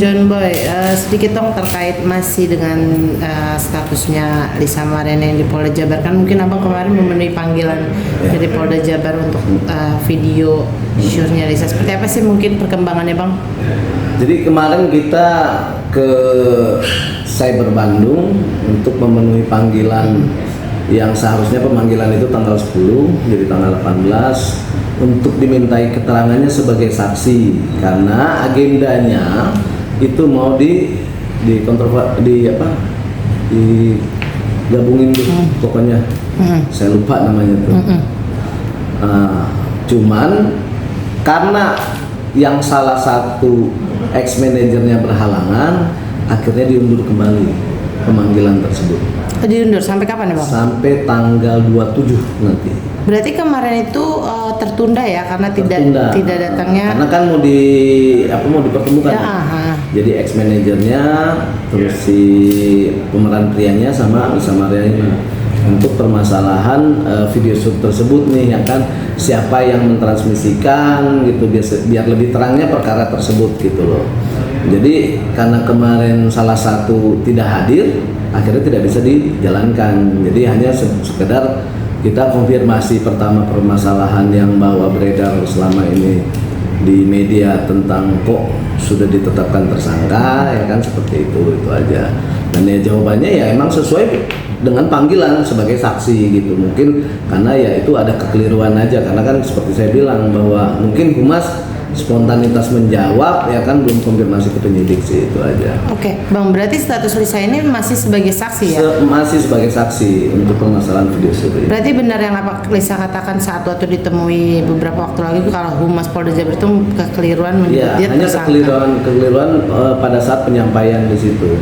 John Boy, sedikit dong terkait masih dengan statusnya Lisa Mariana yang di Polda Jabar. Kan mungkin abang kemarin memenuhi panggilan dari Polda Jabar untuk video syurnya Lisa. Seperti apa sih mungkin perkembangannya bang? Jadi kemarin kita ke Cyber Bandung untuk memenuhi panggilan yang seharusnya pemanggilan itu tanggal 10, jadi tanggal 18 untuk dimintai keterangannya sebagai saksi karena agendanya itu mau digabungin tuh pokoknya saya lupa namanya tuh. Cuman karena yang salah satu ex manajernya berhalangan, akhirnya diundur kembali pemanggilan tersebut. Diundur sampai kapan ya bang? Sampai tanggal 27 nanti. Berarti kemarin itu tertunda ya karena tidak datangnya. Karena kan mau dipertemukan. Ya, jadi ex manajernya terus si pemeran prianya sama Lisa Mariana untuk permasalahan video shoot tersebut nih ya kan, siapa yang mentransmisikan gitu biar lebih terangnya perkara tersebut gitu loh. Jadi karena kemarin salah satu tidak hadir, akhirnya tidak bisa dijalankan. Jadi hanya sekedar kita konfirmasi pertama permasalahan yang bahwa beredar selama ini di media tentang kok sudah ditetapkan tersangka ya kan, seperti itu aja. Dan ya jawabannya ya emang sesuai dengan panggilan sebagai saksi gitu. Mungkin karena ya itu ada kekeliruan aja, karena kan seperti saya bilang bahwa mungkin humas spontanitas menjawab ya kan, belum konfirmasi ke penyidik sih, itu aja. Oke, bang, berarti status Lisa ini masih sebagai saksi ya? Masih sebagai saksi untuk permasalahan video shoot ini. Berarti benar yang apa Lisa katakan saat waktu ditemui beberapa waktu lalu kalau Humas Polda Jabar itu kekeliruan menyebut dia hanya tersangka. kekeliruan pada saat penyampaian di situ.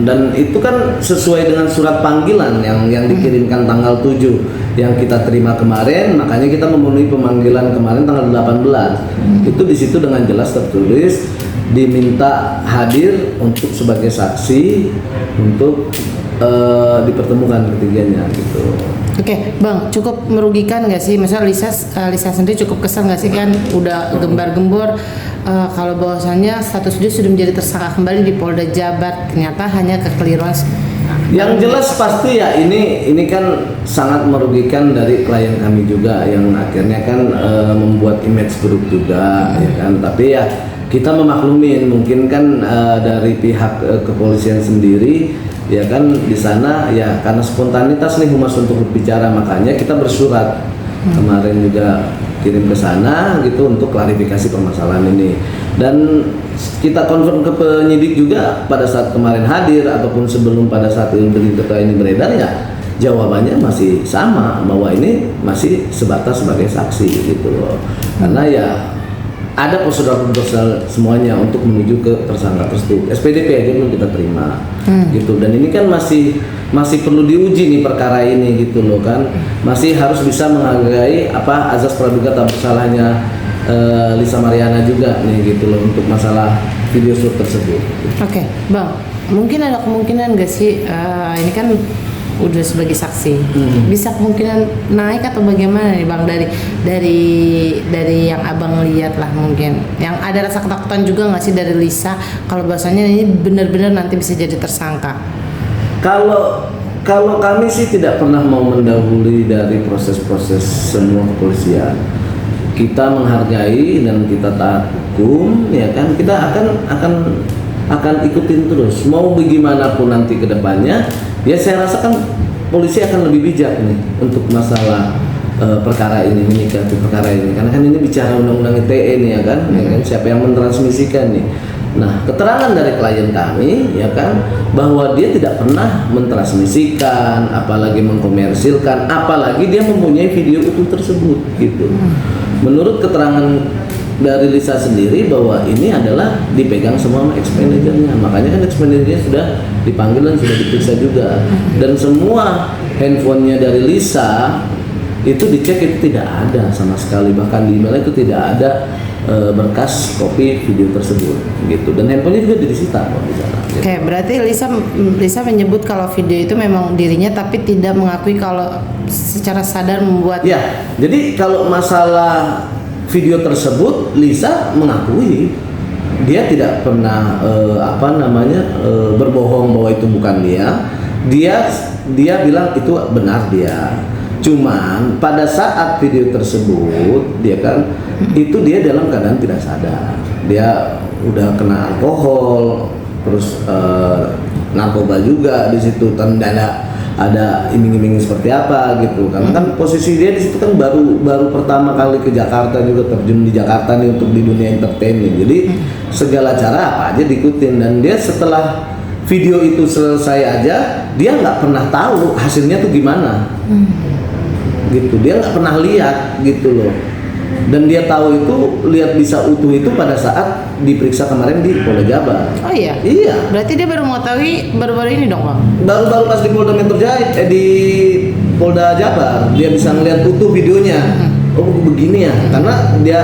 Dan itu kan sesuai dengan surat panggilan yang dikirimkan tanggal 7 yang kita terima kemarin, makanya kita memenuhi pemanggilan kemarin tanggal 18. Itu di situ dengan jelas tertulis diminta hadir untuk sebagai saksi untuk dipertemukan ketiganya gitu. Oke, bang, cukup merugikan nggak sih? Misalnya Lisa sendiri cukup kesal nggak sih kan udah gembar-gembor kalau bahwasannya status dia sudah menjadi tersangka kembali di Polda Jabar, ternyata hanya kekeliruan. Yang jelas pasti ya ini kan sangat merugikan dari klien kami juga yang akhirnya kan membuat image buruk juga ya kan. Tapi ya kita memaklumin, mungkin kan dari pihak kepolisian sendiri ya kan di sana ya karena spontanitas nih humas untuk berbicara, makanya kita bersurat kemarin juga kirim ke sana gitu untuk klarifikasi permasalahan ini. Dan kita konfirm ke penyidik juga pada saat kemarin hadir ataupun sebelum pada saat berita ini beredar, ya jawabannya masih sama bahwa ini masih sebatas sebagai saksi gitu loh. Karena ya ada prosedur semuanya untuk menuju ke tersangka tersebut. SPDP aja belum kita terima gitu. Dan ini kan masih perlu diuji nih perkara ini gitu loh kan. Masih harus bisa menghargai azas praduga tak bersalahnya Lisa Mariana juga nih gitu loh untuk masalah video shoot tersebut. Oke, bang, mungkin ada kemungkinan nggak sih ini kan udah sebagai saksi, bisa kemungkinan naik atau bagaimana nih bang dari yang abang lihat lah, mungkin yang ada rasa ketakutan juga nggak sih dari Lisa kalau bahasanya ini benar-benar nanti bisa jadi tersangka? Kalau kami sih tidak pernah mau mendahului dari proses-proses semua kepolisian. Kita menghargai dan kita taat hukum ya kan, kita akan ikutin terus mau bagaimanapun nanti ke depannya. Ya saya rasa kan polisi akan lebih bijak nih untuk masalah perkara ini, menyikapi perkara ini, karena kan ini bicara undang-undang ITE nih ya kan, siapa yang mentransmisikan nih. Nah, keterangan dari klien kami ya kan bahwa dia tidak pernah mentransmisikan, apalagi mengkomersilkan, apalagi dia mempunyai video utuh tersebut gitu. Menurut keterangan dari Lisa sendiri bahwa ini adalah dipegang semua sama ex manajernya, makanya kan ex manajernya sudah dipanggil dan sudah diperiksa juga, dan semua handphonenya dari Lisa itu dicek, itu tidak ada sama sekali, bahkan di email itu tidak ada berkas kopi video tersebut gitu, dan handphonenya juga disita kok di sana. Gitu. Oke, berarti Lisa menyebut kalau video itu memang dirinya, tapi tidak mengakui kalau secara sadar membuat. Ya, jadi kalau masalah video tersebut Lisa mengakui dia tidak pernah berbohong bahwa itu bukan dia bilang itu benar dia. Cuman pada saat video tersebut itu dia dalam keadaan tidak sadar, dia udah kena alkohol, terus narkoba juga di situ, dan ada iming-iming seperti apa gitu. Karena kan posisi dia di situ kan baru pertama kali ke Jakarta, juga terjun di Jakarta nih untuk di dunia entertainment. Jadi segala cara apa aja diikutin, dan dia setelah video itu selesai aja dia nggak pernah tahu hasilnya tuh gimana. Gitu, dia nggak pernah lihat gitu loh. Dan dia tahu itu, lihat bisa utuh itu pada saat diperiksa kemarin di Polda Jabar. Oh iya? Iya. Berarti dia baru mengetahui baru-baru ini dong, Bang? Baru-baru pas di Polda Metro Jaya, di Polda Jabar, dia bisa ngelihat utuh videonya. Oh begini ya, karena dia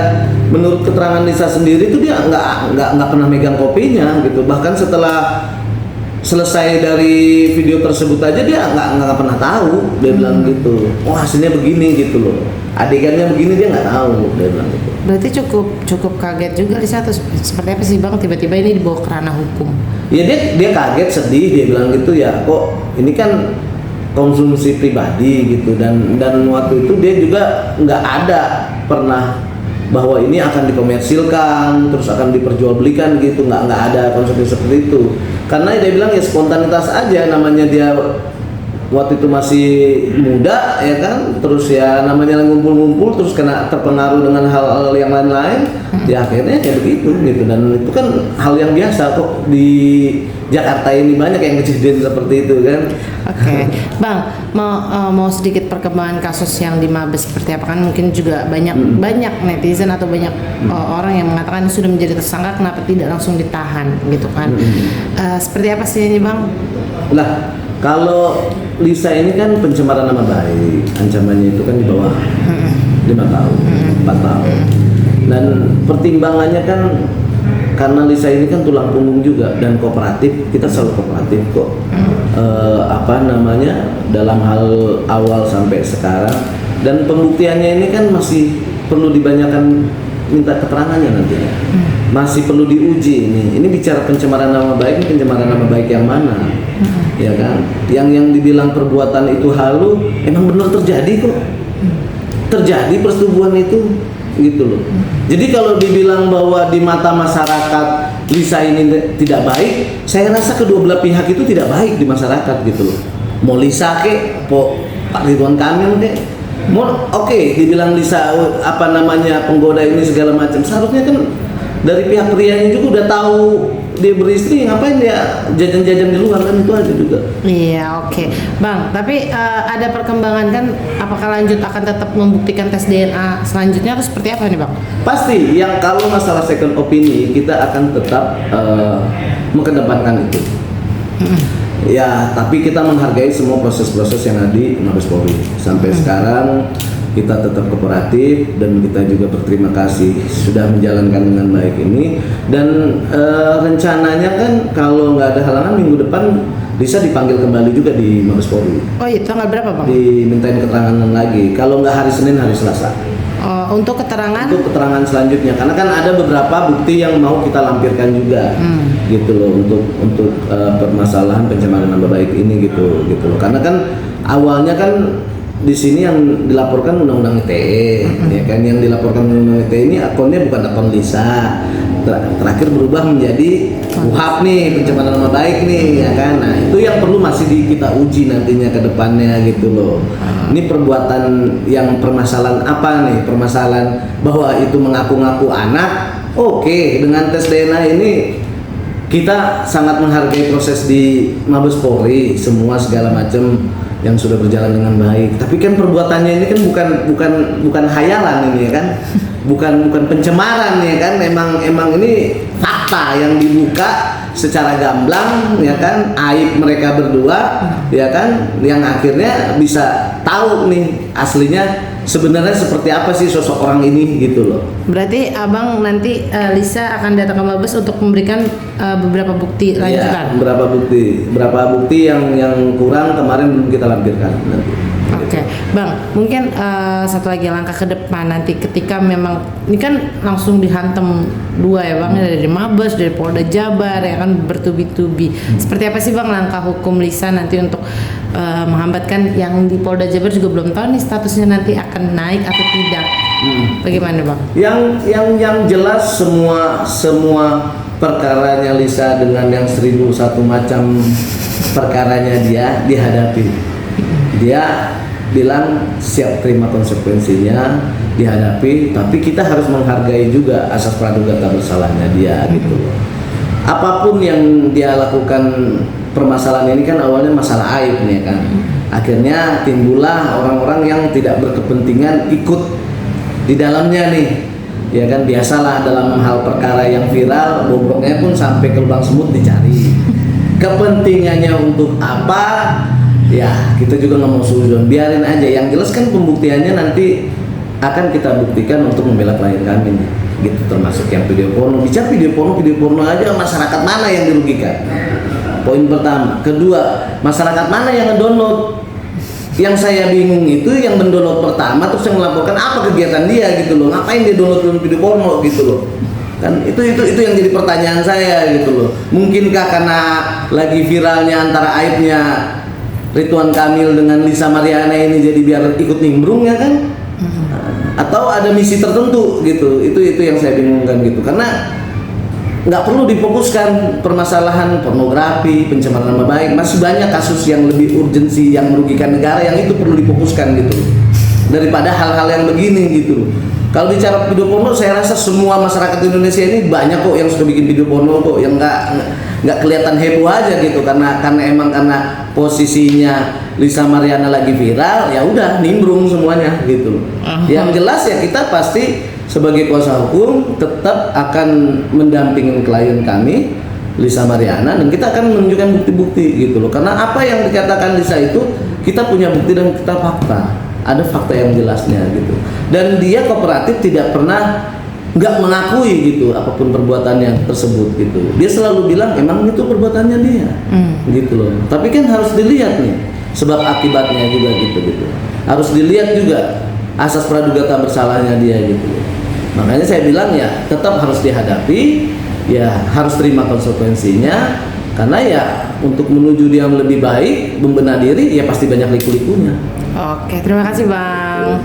menurut keterangan Lisa sendiri itu dia nggak pernah megang kopinya gitu. Bahkan setelah selesai dari video tersebut aja dia nggak pernah tahu, dia bilang gitu. Oh hasilnya begini gitu loh, adegannya begini dia nggak tahu, dia bilang gitu. Berarti cukup kaget juga Lisa, atau seperti apa sih Bang tiba-tiba ini dibawa ke ranah hukum? Ya dia kaget, sedih, dia bilang gitu ya, kok ini kan konsumsi pribadi gitu, dan waktu itu dia juga nggak ada pernah bahwa ini akan dikomersilkan terus akan diperjualbelikan gitu, nggak ada konsep seperti itu. Karena dia bilang ya spontanitas aja, namanya dia waktu itu masih muda ya kan, terus ya namanya ngumpul-ngumpul terus kena terpengaruh dengan hal-hal yang lain-lain, ya akhirnya kayak begitu gitu. Dan itu kan hal yang biasa kok di Jakarta ini, banyak yang kejadian seperti itu kan. Oke. Bang, mau sedikit perkembangan kasus yang di Mabes seperti apa, kan mungkin juga banyak netizen atau banyak orang yang mengatakan sudah menjadi tersangka kenapa tidak langsung ditahan gitu kan. Seperti apa sih ini Bang? Lah kalau Lisa ini kan pencemaran nama baik, ancamannya itu kan di bawah 5 tahun, 4 tahun. Dan pertimbangannya kan karena Lisa ini kan tulang punggung juga dan kooperatif, kita selalu kooperatif kok. Dalam hal awal sampai sekarang, dan pembuktiannya ini kan masih perlu dibanyakan minta keterangannya nantinya. Masih perlu diuji ini bicara pencemaran nama baik, ini pencemaran nama baik yang mana? Ya kan? Yang dibilang perbuatan itu halu, emang benar terjadi kok. Terjadi persetubuhan itu gitu loh. Jadi kalau dibilang bahwa di mata masyarakat Lisa ini tidak baik, saya rasa kedua belah pihak itu tidak baik di masyarakat gitu loh. Mau Lisa Pak Ridwan Kamil mau dibilang Lisa penggoda ini segala macam, seharusnya kan dari pihak prianya juga udah tahu dia beristri, ngapain dia jajan-jajan di luar, kan itu aja juga. Iya, oke. Bang, tapi ada perkembangan kan, apakah lanjut akan tetap membuktikan tes DNA selanjutnya atau seperti apa nih Bang? Pasti, yang kalau masalah second opinion kita akan tetap mengedepankan itu. Ya, tapi kita menghargai semua proses-proses yang ada di Mabes Polri. Sampai sekarang kita tetap kooperatif, dan kita juga berterima kasih sudah menjalankan dengan baik ini. Dan rencananya kan kalau nggak ada halangan minggu depan Lisa dipanggil kembali juga di Mabes Polri. Oh iya, tanggal berapa Bang? Dimintain keterangan lagi. Kalau nggak hari Senin, hari Selasa. Untuk keterangan? Untuk keterangan selanjutnya, karena kan ada beberapa bukti yang mau kita lampirkan juga, gitu loh, untuk permasalahan pencemaran nama baik ini gitu loh. Karena kan awalnya kan di sini yang dilaporkan undang-undang ITE, ya kan, yang dilaporkan undang-undang ITE ini akunnya bukan akun Lisa. Terakhir berubah menjadi UHAP nih, pencemaran nama baik nih, ya kan. Nah, itu yang perlu masih kita uji nantinya ke depannya gitu loh. Ini perbuatan yang permasalahan apa nih? Permasalahan bahwa itu mengaku-ngaku anak. Oke, dengan tes DNA ini kita sangat menghargai proses di Mabes Polri, semua segala macam yang sudah berjalan dengan baik. Tapi kan perbuatannya ini kan bukan hayalan ini ya kan. Bukan pencemaran ya kan, emang ini fakta yang dibuka secara gamblang ya kan, aib mereka berdua ya kan, yang akhirnya bisa tahu nih aslinya sebenarnya seperti apa sih sosok orang ini gitu loh. Berarti Abang nanti Lisa akan datang ke Mabes untuk memberikan beberapa bukti lanjutan. Ya, beberapa bukti yang kurang kemarin belum kita lampirkan nanti. Oke, Bang, mungkin satu lagi langkah ke depan nanti ketika memang ini kan langsung dihantam dua ya Bang, dari Mabes, dari Polda Jabar ya kan bertubi-tubi. Seperti apa sih Bang langkah hukum Lisa nanti untuk menghambatkan yang di Polda Jabar juga belum tahu nih statusnya nanti akan naik atau tidak. Bagaimana Bang? Yang jelas semua perkaranya Lisa dengan yang 1001 macam perkaranya dia dihadapi. Dia bilang siap terima konsekuensinya, dihadapi, tapi kita harus menghargai juga asas praduga tak bersalahnya dia gitu loh. Apapun yang dia lakukan, permasalahan ini kan awalnya masalah aib nih kan. Akhirnya timbullah orang-orang yang tidak berkepentingan ikut di dalamnya nih. Ya kan, biasalah dalam hal perkara yang viral, bobroknya pun sampai ke lubang semut dicari. Kepentingannya untuk apa? Ya, kita juga nggak mau suzon, biarin aja. Yang jelas kan pembuktiannya nanti akan kita buktikan untuk membela klien kami nih, gitu. Termasuk yang video porno. Bicara video porno aja, masyarakat mana yang dirugikan? Poin pertama. Kedua, masyarakat mana yang ngedownload? Yang saya bingung itu yang mendownload pertama terus yang melaporkan apa kegiatan dia gitu loh. Ngapain dia download video porno gitu loh? Kan itu yang jadi pertanyaan saya gitu loh. Mungkinkah karena lagi viralnya antara aibnya Ridwan Kamil dengan Lisa Mariana ini jadi biar ikut nimbrung ya kan? Atau ada misi tertentu gitu? Itu yang saya bingungkan gitu. Karena nggak perlu difokuskan permasalahan pornografi, pencemaran nama baik. Masih banyak kasus yang lebih urgensi yang merugikan negara yang itu perlu difokuskan gitu. Daripada hal-hal yang begini gitu. Kalau bicara video porno, saya rasa semua masyarakat Indonesia ini banyak kok yang suka bikin video porno kok, yang nggak kelihatan heboh aja gitu, karena posisinya Lisa Mariana lagi viral, ya udah nimbrung semuanya gitu. Yang jelas ya kita pasti sebagai kuasa hukum tetap akan mendampingin klien kami Lisa Mariana, dan kita akan menunjukkan bukti-bukti gitu loh. Karena apa yang dikatakan Lisa itu kita punya bukti dan kita fakta. Ada fakta yang jelasnya gitu, dan dia kooperatif, tidak pernah nggak mengakui gitu apapun perbuatannya tersebut gitu. Dia selalu bilang emang itu perbuatannya dia, gitu loh. Tapi kan harus dilihat nih sebab akibatnya juga gitu. Harus dilihat juga asas praduga tak bersalahnya dia gitu. Makanya saya bilang ya tetap harus dihadapi, ya harus terima konsekuensinya. Karena ya untuk menuju dia yang lebih baik, membenah diri, ya pasti banyak liku-likunya. Oke, terima kasih Bang.